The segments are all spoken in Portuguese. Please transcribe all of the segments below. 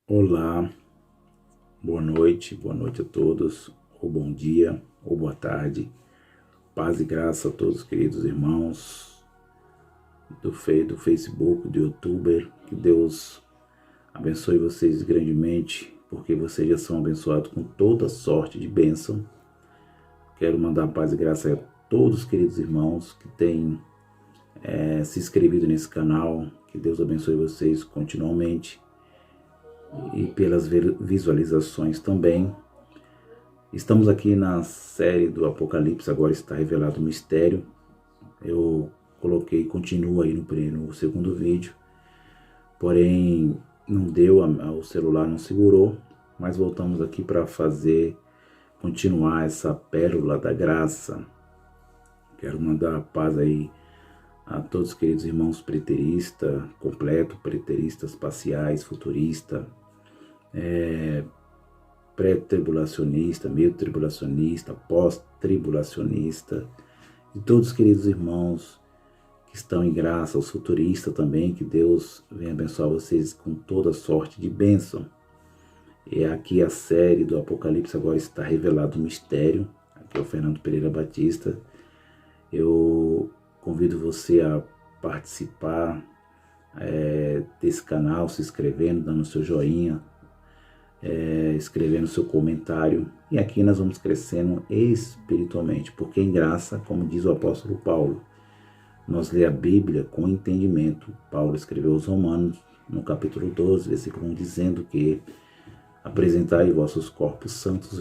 Olá, boa noite a todos, ou bom dia, ou boa tarde. Paz e graça a todos, queridos irmãos do Facebook, do YouTuber. Que Deus abençoe vocês grandemente, porque vocês já são abençoados com toda sorte de bênção. Quero mandar paz e graça a todos os queridos irmãos que têm se inscrevido nesse canal. Que Deus abençoe vocês continuamente e pelas visualizações também. Estamos aqui na série do Apocalipse, agora está revelado o mistério. Eu coloquei, continua aí no segundo vídeo, porém não deu, o celular não segurou, mas voltamos aqui para continuar essa pérola da graça. Quero mandar a paz aí a todos os queridos irmãos preteristas, completo, preteristas parciais, futurista, pré-tribulacionista, meio tribulacionista, pós-tribulacionista, e todos os queridos irmãos que estão em graça, os futuristas também, que Deus venha abençoar vocês com toda sorte de bênção. E aqui a série do Apocalipse agora está revelado o mistério. Aqui é o Fernando Pereira Batista. Eu convido você a participar desse canal, se inscrevendo, dando seu joinha, escrevendo seu comentário, e aqui nós vamos crescendo espiritualmente, porque em graça, como diz o apóstolo Paulo, nós lê a Bíblia com entendimento. Paulo escreveu aos Romanos, no capítulo 12, versículo 1, dizendo que apresentai vossos corpos santos,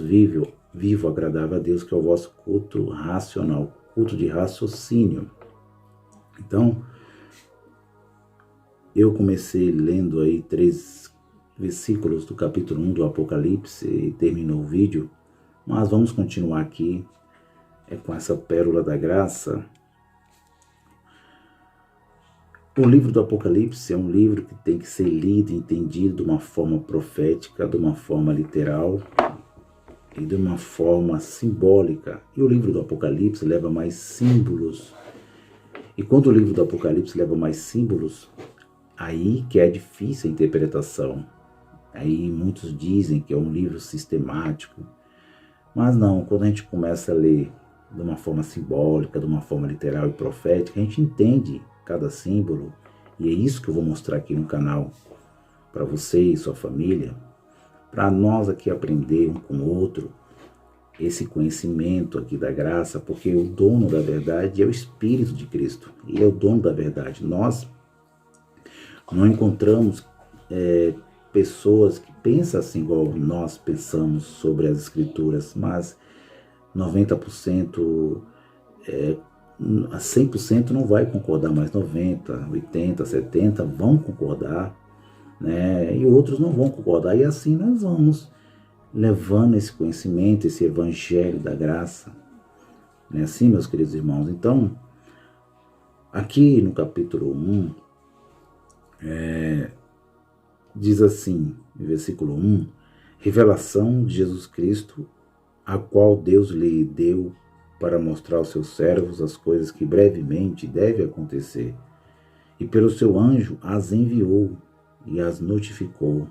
vivo, agradável a Deus, que é o vosso culto racional, culto de raciocínio. Então, eu comecei lendo aí 3 versículos do capítulo 1 do Apocalipse e terminou o vídeo, mas vamos continuar aqui com essa pérola da graça. O livro do Apocalipse é um livro que tem que ser lido e entendido de uma forma profética, de uma forma literal e de uma forma simbólica. E o livro do Apocalipse leva mais símbolos. E quando o livro do Apocalipse leva mais símbolos, aí que é difícil a interpretação. Aí muitos dizem que é um livro sistemático, mas não, quando a gente começa a ler de uma forma simbólica, de uma forma literal e profética, a gente entende cada símbolo, e é isso que eu vou mostrar aqui no canal para você e sua família, para nós aqui aprender um com o outro, esse conhecimento aqui da graça, porque o dono da verdade é o Espírito de Cristo, ele é o dono da verdade. Nós não encontramos pessoas que pensam assim igual nós pensamos sobre as Escrituras, mas 90%, a 100% não vai concordar, mas 90%, 80%, 70% vão concordar, né? E outros não vão concordar, e assim nós vamos levando esse conhecimento, esse evangelho da graça, né? Assim, meus queridos irmãos. Então, aqui no capítulo 1, diz assim, no versículo 1, revelação de Jesus Cristo, a qual Deus lhe deu para mostrar aos seus servos as coisas que brevemente devem acontecer. E pelo seu anjo as enviou e as notificou.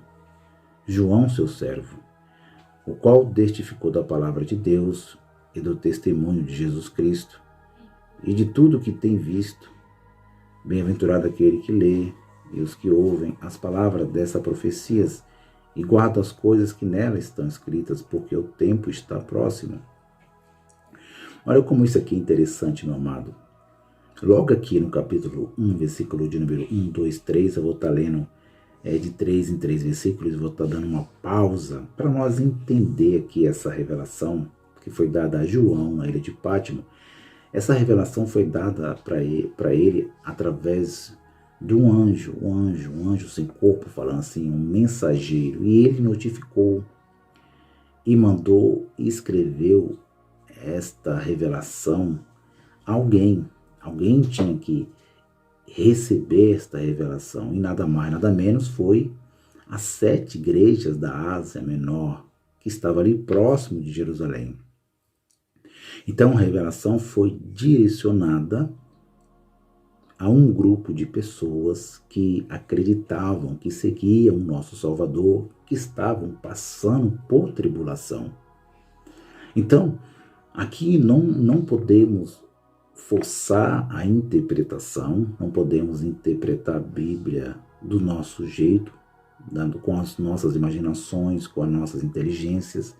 João, seu servo, o qual testificou da palavra de Deus e do testemunho de Jesus Cristo e de tudo que tem visto. Bem-aventurado aquele que lê e os que ouvem as palavras dessas profecias e guardam as coisas que nela estão escritas, porque o tempo está próximo. Olha como isso aqui é interessante, meu amado. Logo aqui no capítulo 1, versículo de número 1, 2, 3, eu vou estar lendo de 3 em 3 versículos, vou estar dando uma pausa para nós entender aqui essa revelação que foi dada a João na ilha de Pátimo. Essa revelação foi dada para ele através de um anjo sem corpo, falando assim, um mensageiro. E ele notificou e mandou e escreveu esta revelação a alguém. Alguém tinha que receber esta revelação, e nada mais, nada menos foi as 7 igrejas da Ásia Menor, que estava ali próximo de Jerusalém. Então a revelação foi direcionada a um grupo de pessoas que acreditavam, que seguiam o nosso Salvador, que estavam passando por tribulação. Então, aqui não podemos forçar a interpretação, não podemos interpretar a Bíblia do nosso jeito, com as nossas imaginações, com as nossas inteligências,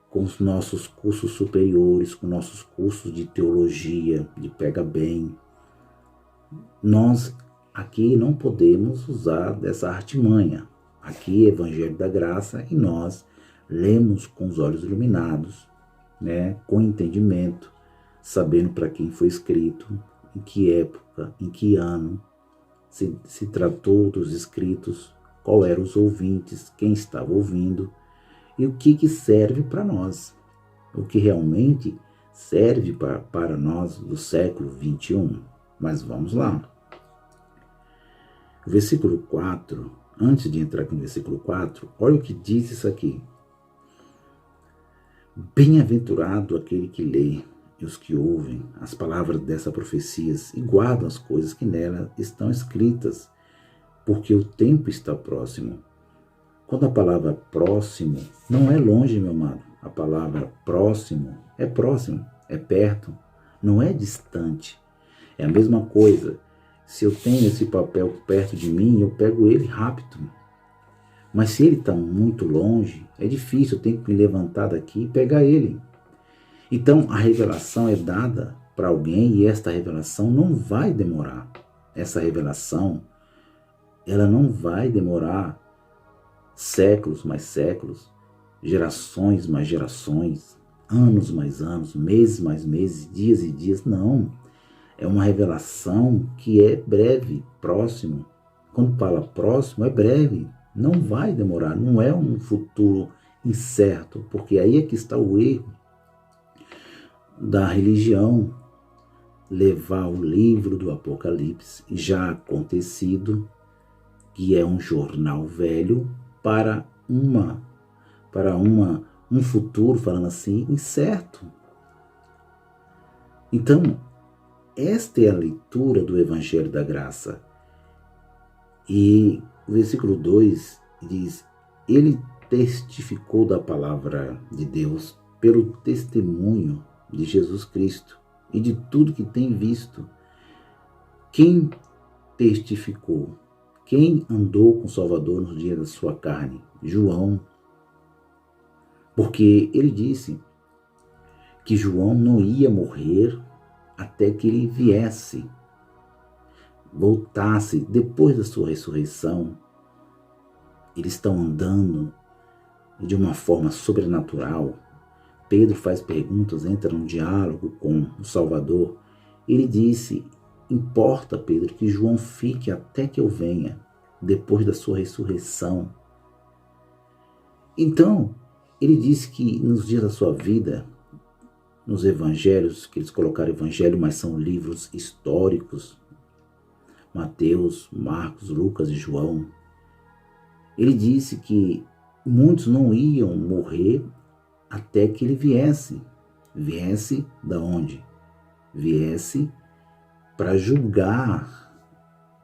com os nossos cursos superiores, com nossos cursos de teologia, de pega bem. Nós aqui não podemos usar dessa artimanha. Aqui é Evangelho da Graça e nós lemos com os olhos iluminados, com entendimento, sabendo para quem foi escrito, em que época, em que ano se tratou dos escritos, qual eram os ouvintes, quem estava ouvindo e o que serve para nós, o que realmente serve para nós do século 21. Mas vamos lá. O versículo 4, antes de entrar aqui no versículo 4, olha o que diz isso aqui. Bem-aventurado aquele que lê e os que ouvem as palavras dessas profecias e guardam as coisas que nela estão escritas, porque o tempo está próximo. Quando a palavra próximo não é longe, meu amado. A palavra próximo, é perto, não é distante. É a mesma coisa. Se eu tenho esse papel perto de mim, eu pego ele rápido. Mas se ele está muito longe, é difícil, eu tenho que me levantar daqui e pegar ele. Então, a revelação é dada para alguém e esta revelação não vai demorar. Essa revelação, ela não vai demorar séculos mais séculos, gerações mais gerações, anos mais anos, meses mais meses, dias e dias. Não. É uma revelação que é breve, próximo. Quando fala próximo, é breve. Não vai demorar, não é um futuro incerto, porque aí é que está o erro da religião, levar o livro do Apocalipse, já acontecido, que é um jornal velho, para um futuro, falando assim, incerto. Então, esta é a leitura do Evangelho da Graça. E o versículo 2 diz: ele testificou da palavra de Deus pelo testemunho de Jesus Cristo e de tudo que tem visto. Quem testificou? Quem andou com o Salvador nos dias da sua carne? João. Porque ele disse que João não ia morrer até que ele viesse, voltasse depois da sua ressurreição. Eles estão andando de uma forma sobrenatural. Pedro faz perguntas, entra num diálogo com o Salvador. Ele disse: importa, Pedro, que João fique até que eu venha, depois da sua ressurreição. Então, ele disse que nos dias da sua vida, nos evangelhos, que eles colocaram evangelho, mas são livros históricos, Mateus, Marcos, Lucas e João, ele disse que muitos não iam morrer até que ele viesse. Viesse da onde? Viesse para julgar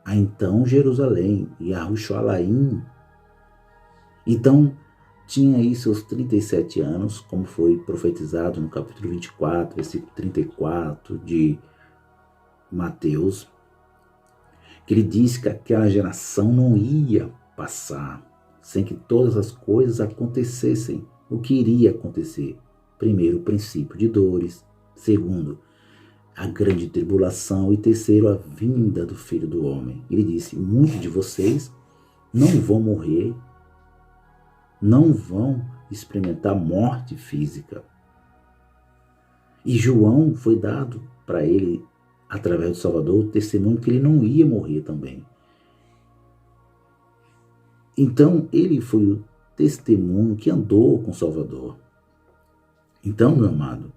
a então Jerusalém e a Jerusalém. Então, tinha aí seus 37 anos, como foi profetizado no capítulo 24, versículo 34 de Mateus, que ele disse que aquela geração não ia passar sem que todas as coisas acontecessem. O que iria acontecer? Primeiro, o princípio de dores. Segundo, a grande tribulação. E terceiro, a vinda do Filho do Homem. Ele disse: muitos de vocês não vão morrer, não vão experimentar morte física. E João foi dado para ele, através do Salvador, o testemunho que ele não ia morrer também. Então, ele foi o testemunho que andou com o Salvador. Então, meu amado,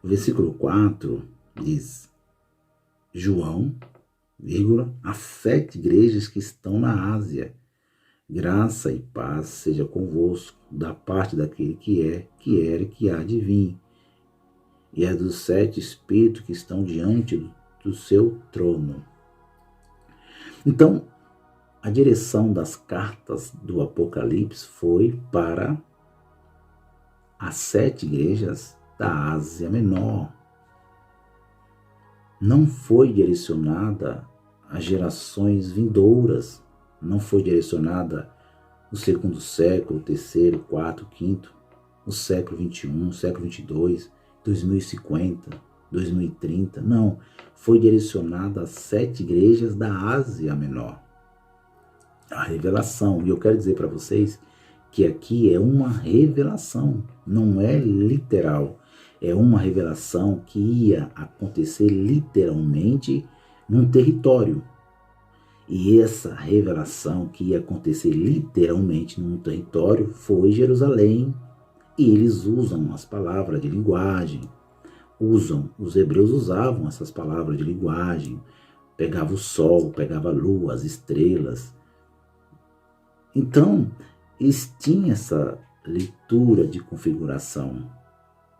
o versículo 4 diz: João, as 7 igrejas que estão na Ásia, graça e paz seja convosco, da parte daquele que é, que era e que há de vir, e é dos 7 espíritos que estão diante do do seu trono. Então, a direção das cartas do Apocalipse foi para as 7 igrejas da Ásia Menor. Não foi direcionada a gerações vindouras, não foi direcionada no segundo século, terceiro, quarto, quinto, o século XXI, século XXII, 2050, 2030, não. Foi direcionada às 7 igrejas da Ásia Menor. A revelação, e eu quero dizer para vocês que aqui é uma revelação, não é literal. É uma revelação que ia acontecer literalmente num território. E essa revelação que ia acontecer literalmente num território foi Jerusalém. E eles usam as palavras de linguagem. Os hebreus usavam essas palavras de linguagem. Pegava o sol, pegava a lua, as estrelas. Então, eles tinham essa leitura de configuração,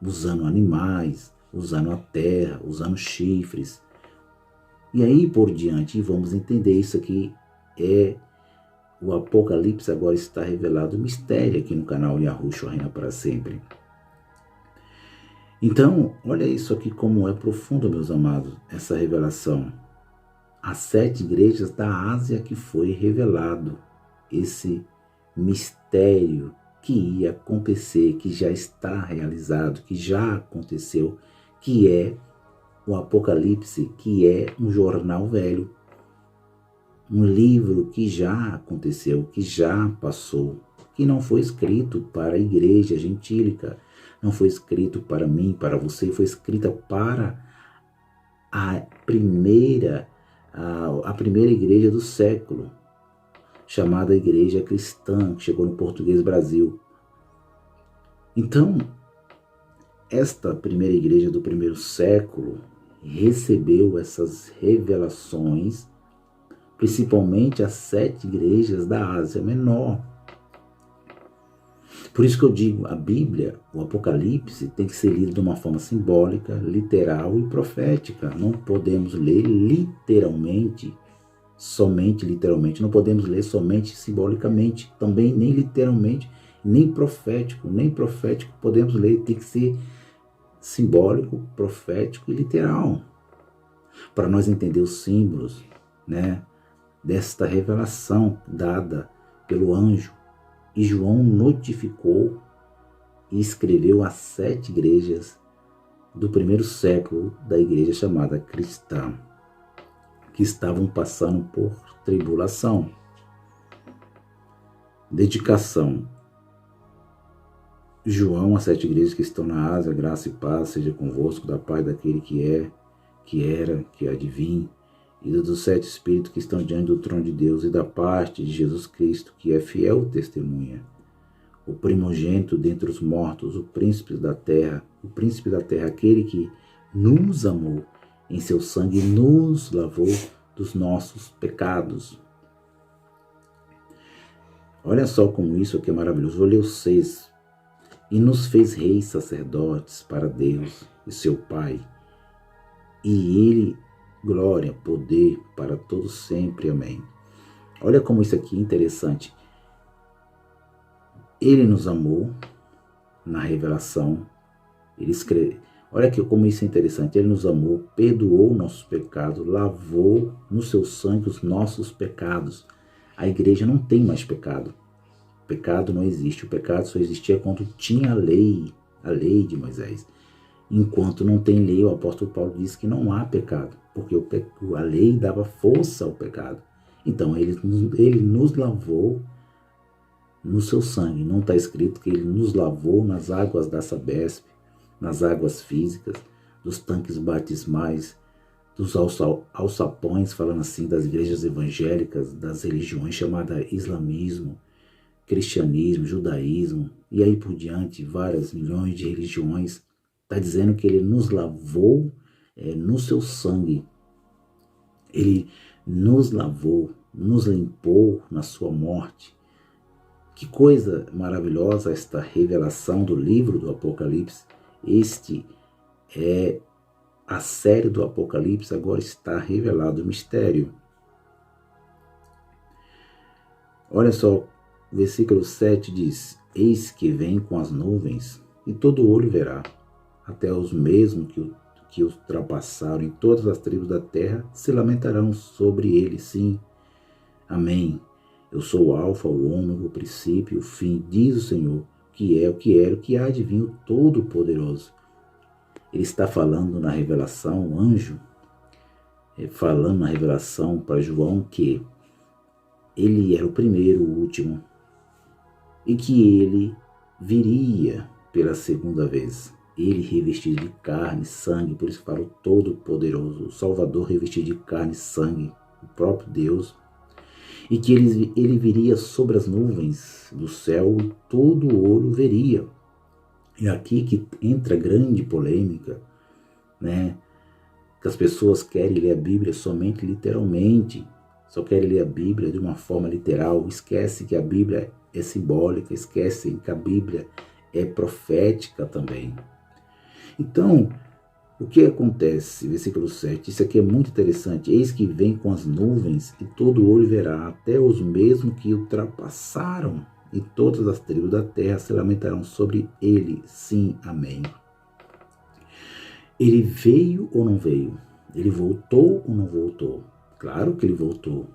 usando animais, usando a terra, usando chifres. E aí por diante, vamos entender isso aqui o Apocalipse agora está revelado o mistério aqui no canal Yahushua Reina para Sempre. Então, olha isso aqui como é profundo, meus amados, essa revelação. As 7 igrejas da Ásia que foi revelado esse mistério que ia acontecer, que já está realizado, que já aconteceu, que é o Apocalipse, que é um jornal velho, um livro que já aconteceu, que já passou, que não foi escrito para a igreja gentílica, não foi escrito para mim, para você, foi escrita para a primeira igreja do século, chamada Igreja Cristã, que chegou no português Brasil. Então, esta primeira igreja do primeiro século recebeu essas revelações, principalmente as 7 igrejas da Ásia Menor. Por isso que eu digo, a Bíblia, o Apocalipse, tem que ser lido de uma forma simbólica, literal e profética. Não podemos ler literalmente, somente literalmente. Não podemos ler somente simbolicamente, também nem literalmente, nem profético podemos ler. Tem que ser simbólico, profético e literal, para nós entender os símbolos, né, desta revelação dada pelo anjo. E João notificou e escreveu as 7 igrejas do primeiro século da igreja chamada cristã, que estavam passando por tribulação. Dedicação. João, as 7 igrejas que estão na Ásia, graça e paz seja convosco, da paz daquele que é, que era, que há de vir, e dos 7 espíritos que estão diante do trono de Deus, e da parte de Jesus Cristo, que é fiel testemunha, o primogênito dentre os mortos, o príncipe da terra, aquele que nos amou em seu sangue e nos lavou dos nossos pecados. Olha só como isso aqui é maravilhoso. Vou ler os 6. E nos fez reis sacerdotes para Deus e seu Pai, e Ele glória, poder para todos sempre. Amém. Olha como isso aqui é interessante. Ele nos amou na revelação. Ele escreve. Olha aqui como isso é interessante. Ele nos amou, perdoou nossos pecados, lavou no seu sangue os nossos pecados. A igreja não tem mais pecado. O pecado não existe. O pecado só existia quando tinha a lei de Moisés. Enquanto não tem lei, o apóstolo Paulo diz que não há pecado, porque a lei dava força ao pecado. Então ele nos lavou no seu sangue. Não está escrito que ele nos lavou nas águas da Sabesp, nas águas físicas, dos tanques batismais, dos alçapões, falando assim, das igrejas evangélicas, das religiões chamadas islamismo, cristianismo, judaísmo, e aí por diante, várias milhões de religiões. Está dizendo que ele nos lavou no seu sangue. Ele nos lavou, nos limpou na sua morte. Que coisa maravilhosa esta revelação do livro do Apocalipse. Este é a série do Apocalipse agora está revelado o mistério. Olha só, o versículo 7 diz: Eis que vem com as nuvens, e todo olho verá, até os mesmos que os ultrapassaram em todas as tribos da terra se lamentarão sobre ele, sim. Amém. Eu sou o Alfa, o Ômega, o princípio, o fim, diz o Senhor, que é, o que era, o que há de vir, o Todo-Poderoso. Ele está falando na revelação, o anjo, falando na revelação para João que ele era o primeiro, o último, e que ele viria pela segunda vez. Ele revestido de carne e sangue, por isso fala o Todo-Poderoso, o Salvador revestido de carne e sangue, o próprio Deus, e que ele viria sobre as nuvens do céu e todo olho veria. E aqui que entra grande polêmica, né? Que as pessoas querem ler a Bíblia somente literalmente, só querem ler a Bíblia de uma forma literal, esquece que a Bíblia é simbólica, esquece que a Bíblia é profética também. Então, o que acontece? Versículo 7, isso aqui é muito interessante. Eis que vem com as nuvens e todo olho verá, até os mesmos que ultrapassaram, e todas as tribos da terra se lamentarão sobre ele. Sim, amém. Ele veio ou não veio? Ele voltou ou não voltou? Claro que ele voltou.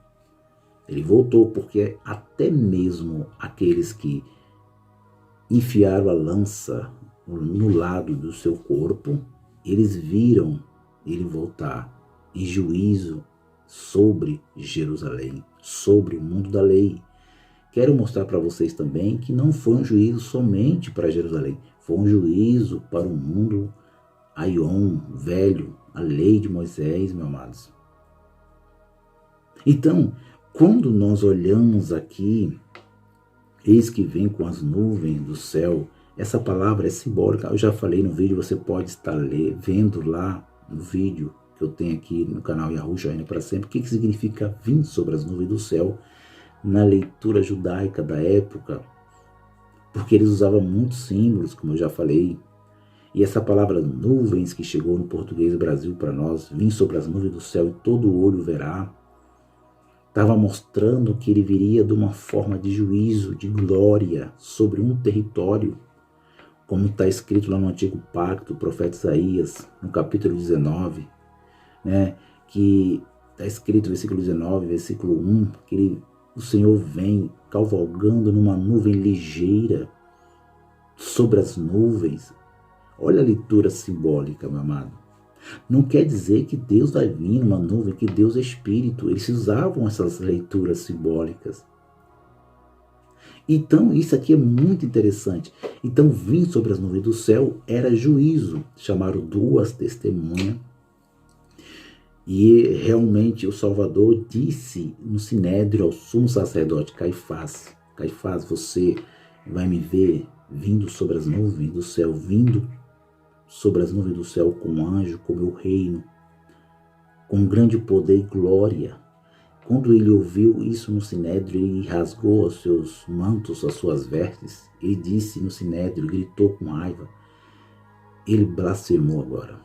Ele voltou porque até mesmo aqueles que enfiaram a lança no lado do seu corpo, eles viram ele voltar em juízo sobre Jerusalém, sobre o mundo da lei. Quero mostrar para vocês também que não foi um juízo somente para Jerusalém, foi um juízo para o mundo Aion, velho, a lei de Moisés, meus amados. Então, quando nós olhamos aqui, eis que vem com as nuvens do céu, essa palavra é simbólica. Eu já falei no vídeo, você pode estar vendo lá no vídeo que eu tenho aqui no canal Yahushua Reina para Sempre, o que significa vir sobre as nuvens do céu na leitura judaica da época, porque eles usavam muitos símbolos, como eu já falei. E essa palavra nuvens que chegou no português do Brasil para nós, vim sobre as nuvens do céu e todo olho verá, estava mostrando que ele viria de uma forma de juízo, de glória sobre um território, como está escrito lá no Antigo Pacto, o profeta Isaías, no capítulo 19, né, que está escrito, versículo 19, versículo 1, que o Senhor vem cavalgando numa nuvem ligeira sobre as nuvens. Olha a leitura simbólica, meu amado. Não quer dizer que Deus vai vir numa nuvem, que Deus é Espírito. Eles usavam essas leituras simbólicas. Então, isso aqui é muito interessante. Então, vir sobre as nuvens do céu era juízo. Chamaram duas testemunhas. E realmente o Salvador disse no Sinédrio ao sumo sacerdote Caifás: Caifás, você vai me ver vindo sobre as nuvens do céu, vindo sobre as nuvens do céu com um anjo, com meu reino, com grande poder e glória. Quando ele ouviu isso no Sinédrio, ele rasgou os seus mantos, as suas vestes. Ele disse no Sinédrio, gritou com raiva. Ele blasfemou agora.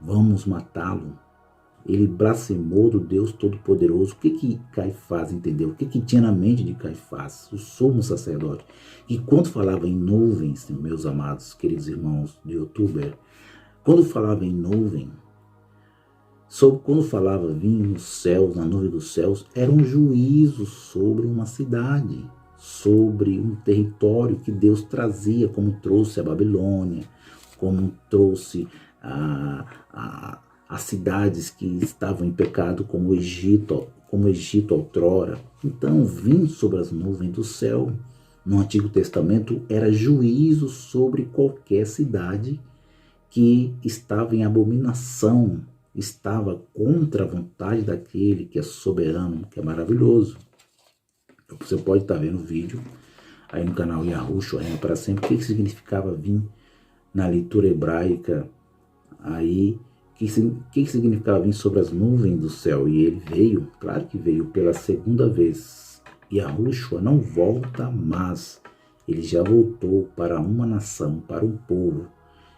Vamos matá-lo. Ele blasfemou do Deus Todo-Poderoso. O que Caifás entendeu? O que tinha na mente de Caifás, o sumo sacerdote? E quando falava em nuvens, meus amados, queridos irmãos de youtuber, quando falava em nuvem, quando falava vir nos céus, na nuvem dos céus, era um juízo sobre uma cidade, sobre um território que Deus trazia, como trouxe a Babilônia, como trouxe as cidades que estavam em pecado, como o Egito outrora. Então, vir sobre as nuvens do céu, no Antigo Testamento, era juízo sobre qualquer cidade que estava em abominação, estava contra a vontade daquele que é soberano, que é maravilhoso. Você pode estar vendo o vídeo aí no canal Yahushua Reina para Sempre, o que significava vir na leitura hebraica aí, o que significava vir sobre as nuvens do céu. E ele veio, claro que veio pela segunda vez. Yahushua não volta mais. Ele já voltou para uma nação, para um povo.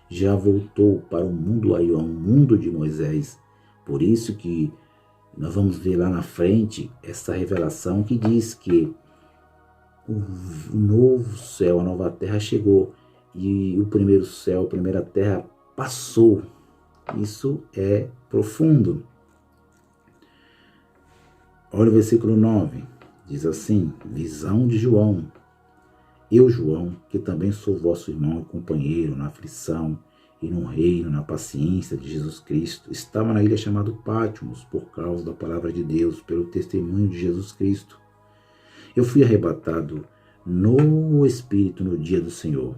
já voltou para o mundo aí, ao mundo de Moisés. Por isso que nós vamos ver lá na frente essa revelação que diz que o novo céu, a nova terra chegou e o primeiro céu, a primeira terra passou. Isso é profundo. Olha o versículo 9, diz assim, visão de João. Eu, João, que também sou vosso irmão e companheiro na aflição e no reino, na paciência de Jesus Cristo, estava na ilha chamada Patmos por causa da palavra de Deus, pelo testemunho de Jesus Cristo. Eu fui arrebatado no Espírito no dia do Senhor,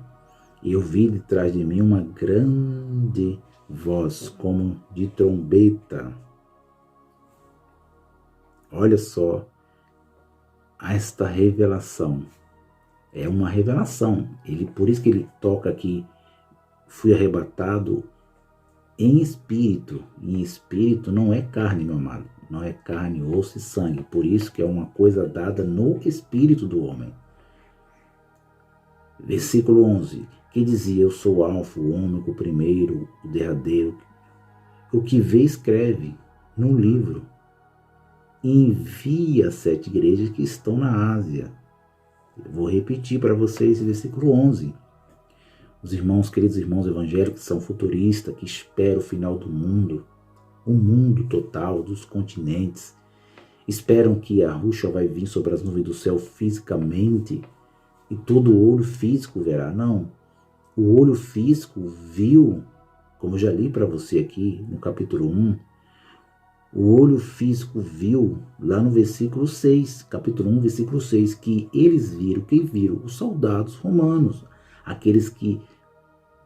e eu vi de trás de mim uma grande voz, como de trombeta. Olha só esta revelação. É uma revelação. Por isso que ele toca aqui, fui arrebatado em espírito. Em espírito não é carne, meu amado. Não é carne, osso e sangue. Por isso que é uma coisa dada no espírito do homem. Versículo 11. Que dizia, eu sou o alfa, o ômega, o primeiro, o derradeiro. O que vê, escreve num livro. Envia 7 igrejas que estão na Ásia. Eu vou repetir para vocês esse versículo 11. Os irmãos, queridos irmãos evangélicos, são futuristas, que esperam o final do mundo, o mundo total dos continentes. Esperam que a Yahushua vai vir sobre as nuvens do céu fisicamente e todo o olho físico verá. Não, o olho físico viu, como eu já li para você aqui no capítulo 1, o olho físico viu lá no versículo 6, capítulo 1, versículo 6, que eles viram, quem viram? Os soldados romanos, aqueles que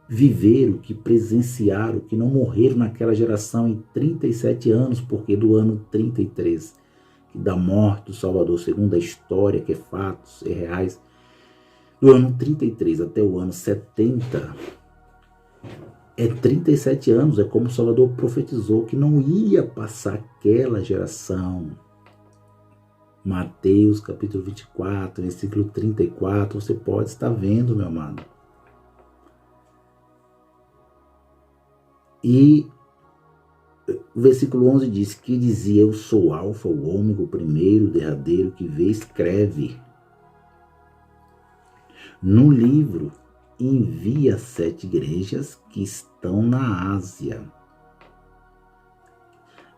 viveram, que presenciaram, que não morreram naquela geração em 37 anos, porque do ano 33, que da morte do Salvador, segundo a história, que é fatos, é reais, do ano 33 até o ano 70, é 37 anos, é como o Salvador profetizou que não ia passar aquela geração. Mateus capítulo 24, versículo 34, você pode estar vendo, meu amado. E o versículo 11 diz que dizia, eu sou o alfa, o ômega, o primeiro, o derradeiro, que vê, escreve. No livro, envia 7 igrejas que estão na Ásia.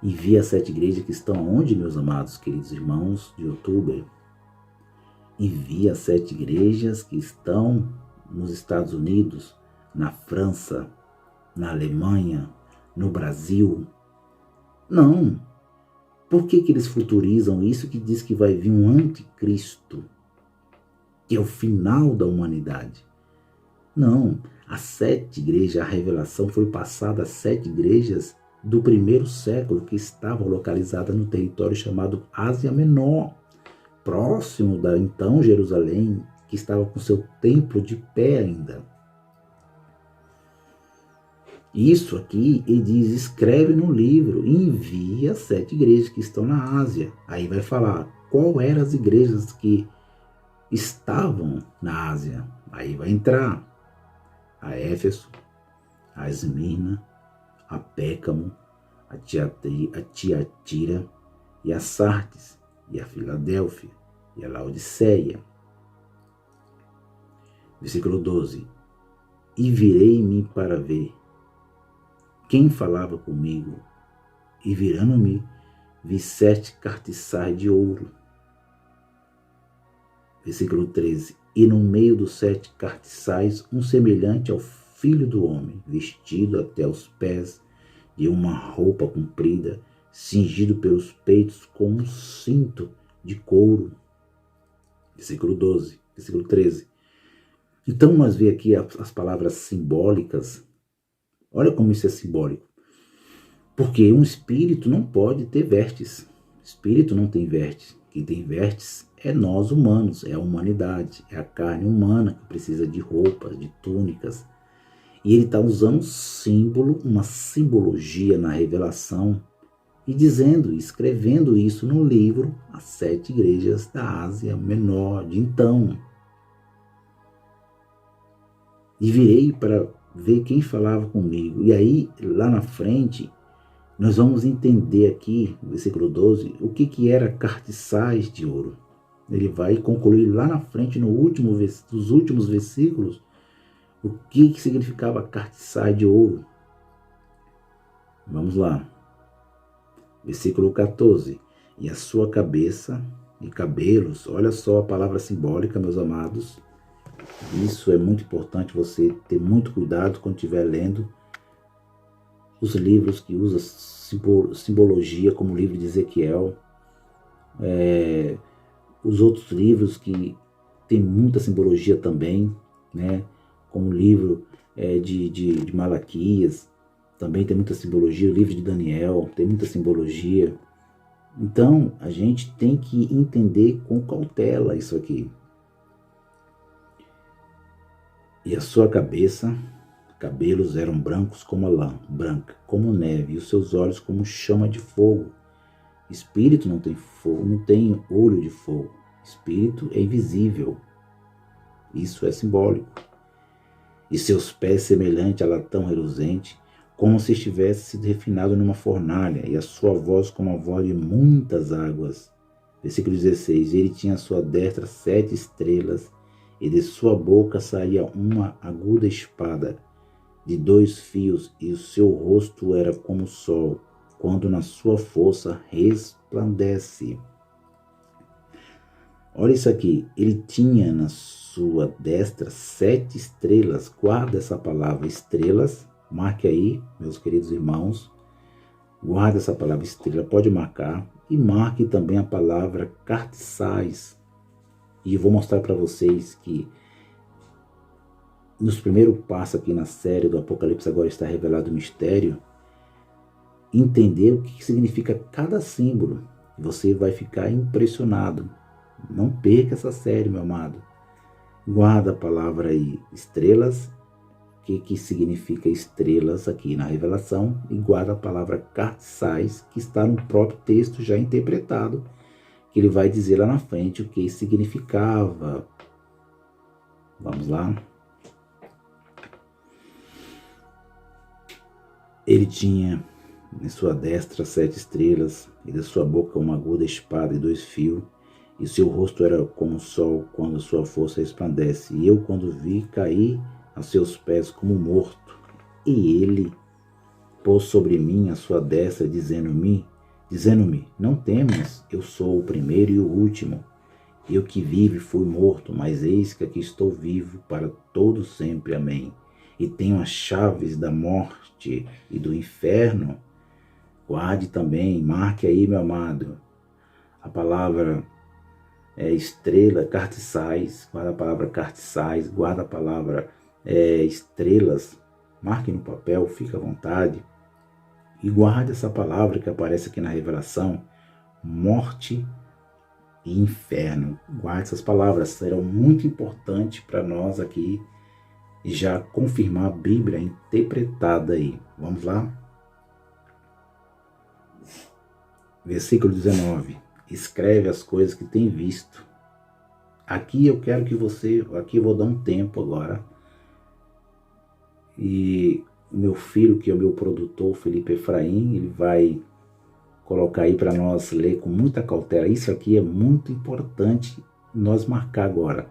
Envia 7 igrejas que estão onde, meus amados, queridos irmãos de YouTube? Envia 7 igrejas que estão nos Estados Unidos, na França, na Alemanha, no Brasil. Não. Por que eles futurizam isso que diz que vai vir um anticristo, que é o final da humanidade? Não. As 7 igrejas, a revelação foi passada às 7 igrejas do primeiro século, que estavam localizadas no território chamado Ásia Menor, próximo da então Jerusalém, que estava com seu templo de pé ainda. Isso aqui, ele diz, escreve no livro, envia 7 igrejas que estão na Ásia. Aí vai falar qual eram as igrejas que estavam na Ásia. Aí vai entrar a Éfeso, a Esmirna, a Pérgamo, a Tiatira e a Sardes, e a Filadélfia, e a Laodiceia. Versículo 12. E virei-me para ver quem falava comigo, e virando-me, vi 7 cartiçais de ouro. Versículo 13. E no meio dos 7 cartiçais, um semelhante ao Filho do Homem, vestido até os pés de uma roupa comprida, cingido pelos peitos com um cinto de couro. Versículo 12. Versículo 13. Então nós vemos aqui as palavras simbólicas. Olha como isso é simbólico. Porque um espírito não pode ter vestes. Espírito não tem vestes. Quem tem vestes é nós humanos, é a humanidade, é a carne humana que precisa de roupas, de túnicas. E ele está usando um símbolo, uma simbologia na revelação e dizendo, escrevendo isso no livro, as 7 igrejas da Ásia Menor de então. E virei para ver quem falava comigo. E aí, lá na frente, nós vamos entender aqui, no versículo 12, o que era cartiçais de ouro. Ele vai concluir lá na frente, nos últimos versículos, o que significava cartiçais de ouro. Vamos lá. Versículo 14. E a sua cabeça e cabelos, olha só a palavra simbólica, meus amados. Isso é muito importante você ter muito cuidado quando estiver lendo os livros que usam simbologia, como o livro de Ezequiel, os outros livros que tem muita simbologia também, né? Como o livro de Malaquias, também tem muita simbologia, o livro de Daniel tem muita simbologia. Então, a gente tem que entender com cautela isso aqui. E a sua cabeça, cabelos eram brancos como a lã, branca como neve, e os seus olhos como chama de fogo. Espírito não tem fogo, não tem olho de fogo. Espírito é invisível. Isso é simbólico. E seus pés semelhante a latão reluzente, como se estivesse sido refinado numa fornalha, e a sua voz como a voz de muitas águas. Versículo 16. Ele tinha à sua destra 7 estrelas, e de sua boca saía uma aguda espada de 2 fios, e o seu rosto era como o sol, quando na sua força resplandece. Olha isso aqui, ele tinha na sua destra 7 estrelas. Guarda essa palavra estrelas, marque aí, meus queridos irmãos, guarda essa palavra estrela, pode marcar, e marque também a palavra cartiçais. E eu vou mostrar para vocês que nos primeiros passos aqui na série do Apocalipse agora está revelado o mistério, entender o que significa cada símbolo. Você vai ficar impressionado. Não perca essa série, meu amado. Guarda a palavra aí, estrelas, o que significa estrelas aqui na revelação, e guarda a palavra cartiçais, que está no próprio texto já interpretado, que ele vai dizer lá na frente o que significava. Vamos lá. Ele tinha em sua destra 7 estrelas, e da sua boca uma aguda espada e 2 fios, e seu rosto era como o sol quando sua força resplandece. E eu, quando vi, caí a seus pés como morto. E ele pôs sobre mim a sua destra, dizendo-me, não temas, eu sou o primeiro e o último. Eu que vivo fui morto, mas eis que aqui estou vivo para todo sempre. Amém. E tenho as chaves da morte e do inferno. Guarde também, marque aí, meu amado, a palavra estrela, cartiçais, guarda a palavra cartiçais, guarda a palavra estrelas, marque no papel, fica à vontade, e guarde essa palavra que aparece aqui na revelação, morte e inferno. Guarde essas palavras, serão muito importantes para nós aqui, já confirmar a Bíblia interpretada aí. Vamos lá? Versículo 19. Escreve as coisas que tem visto. Aqui eu quero que você, aqui eu vou dar um tempo agora, e o meu filho, que é o meu produtor, Felipe Efraim, ele vai colocar aí para nós ler com muita cautela. Isso aqui é muito importante nós marcar agora.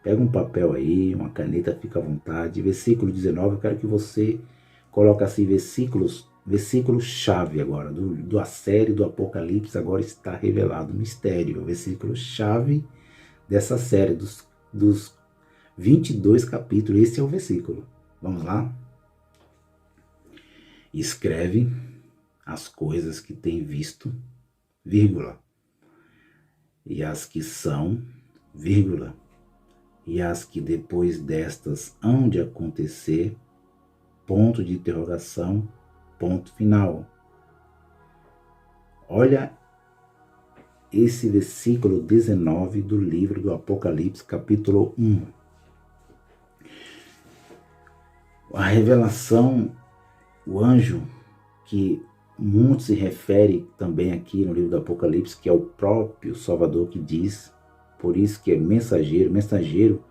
Pega um papel aí, uma caneta, fica à vontade. Versículo 19, eu quero que você coloque assim versículo-chave agora, da série do Apocalipse, agora está revelado o mistério, o versículo-chave dessa série, dos 22 capítulos, esse é o versículo. Vamos lá? Escreve as coisas que tem visto, vírgula, e as que são, vírgula, e as que depois destas hão de acontecer, ponto de interrogação, ponto final. Olha esse versículo 19 do livro do Apocalipse, capítulo 1. A revelação, o anjo, que muito se refere também aqui no livro do Apocalipse, que é o próprio Salvador que diz, por isso que é mensageiro. Mensageiro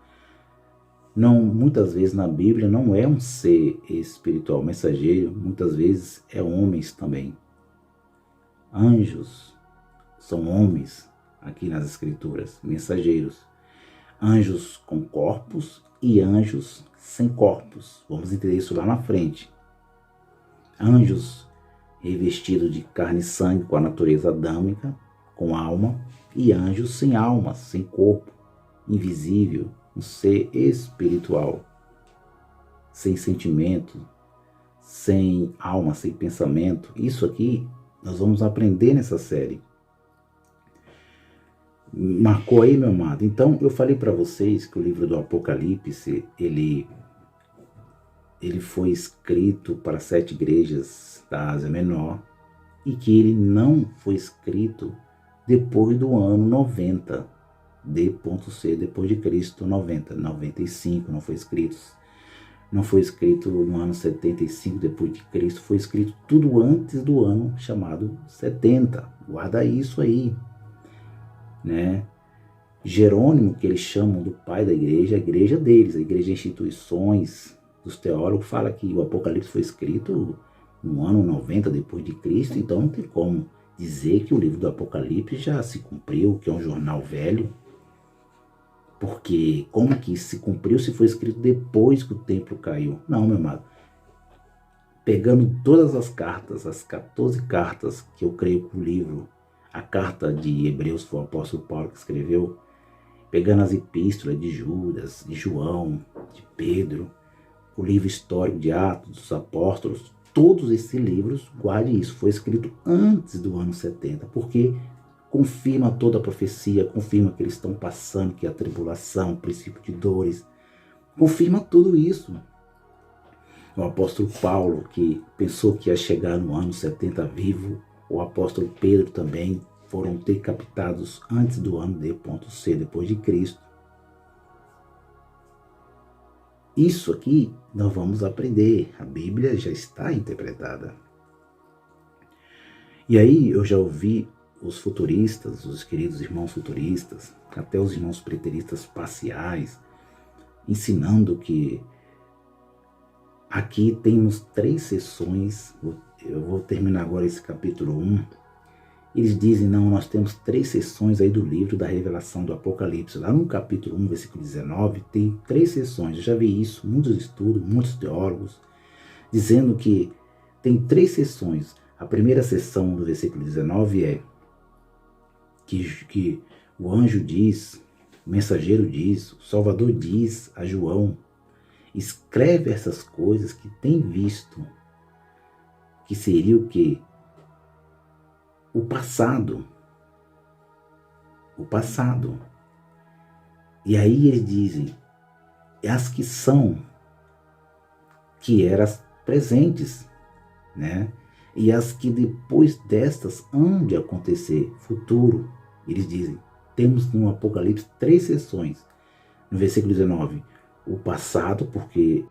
Não, muitas vezes na Bíblia não é um ser espiritual mensageiro, muitas vezes é homens também. Anjos são homens aqui nas Escrituras, mensageiros. Anjos com corpos e anjos sem corpos. Vamos entender isso lá na frente. Anjos revestidos de carne e sangue com a natureza adâmica, com alma, e anjos sem alma, sem corpo, invisível, um ser espiritual, sem sentimento, sem alma, sem pensamento. Isso aqui nós vamos aprender nessa série. Marcou aí, meu amado? Então, eu falei para vocês que o livro do Apocalipse, ele foi escrito para 7 igrejas da Ásia Menor e que ele não foi escrito depois do ano 90, D.C, depois de Cristo, 95, não foi escrito. Não foi escrito no ano 75 depois de Cristo, foi escrito tudo antes do ano chamado 70. Guarda isso aí, né? Jerônimo, que eles chamam do pai da igreja, a igreja deles, a igreja de instituições dos teólogos, fala que o Apocalipse foi escrito no ano 90 depois de Cristo, então não tem como dizer que o livro do Apocalipse já se cumpriu, que é um jornal velho, porque como que se cumpriu se foi escrito depois que o templo caiu? Não, meu amado. Pegando todas as cartas, as 14 cartas que eu creio que o livro, a carta de Hebreus foi o apóstolo Paulo que escreveu, pegando as epístolas de Judas, de João, de Pedro, o livro histórico de Atos dos Apóstolos, todos esses livros, guarde isso, foi escrito antes do ano 70, porque confirma toda a profecia, confirma que eles estão passando, que é a tribulação, o princípio de dores, confirma tudo isso. O apóstolo Paulo, que pensou que ia chegar no ano 70 vivo, o apóstolo Pedro também, foram decapitados antes do ano D.C, depois de Cristo. Isso aqui nós vamos aprender, a Bíblia já está interpretada. E aí eu já ouvi os futuristas, os queridos irmãos futuristas, até os irmãos preteristas parciais, ensinando que aqui temos 3 sessões, eu vou terminar agora esse capítulo 1, eles dizem, não, nós temos 3 sessões aí do livro da revelação do Apocalipse, lá no capítulo 1, versículo 19, tem 3 sessões, eu já vi isso, muitos estudos, muitos teólogos, dizendo que tem 3 sessões, a primeira sessão do versículo 19 é que o anjo diz, o mensageiro diz, o Salvador diz a João, escreve essas coisas que tem visto, que seria o quê? O passado. O passado. E aí eles dizem, as que são, que eram as presentes, né? E as que depois destas hão de acontecer, futuro. Eles dizem, temos no Apocalipse 3 sessões. No versículo 19, o passado, porque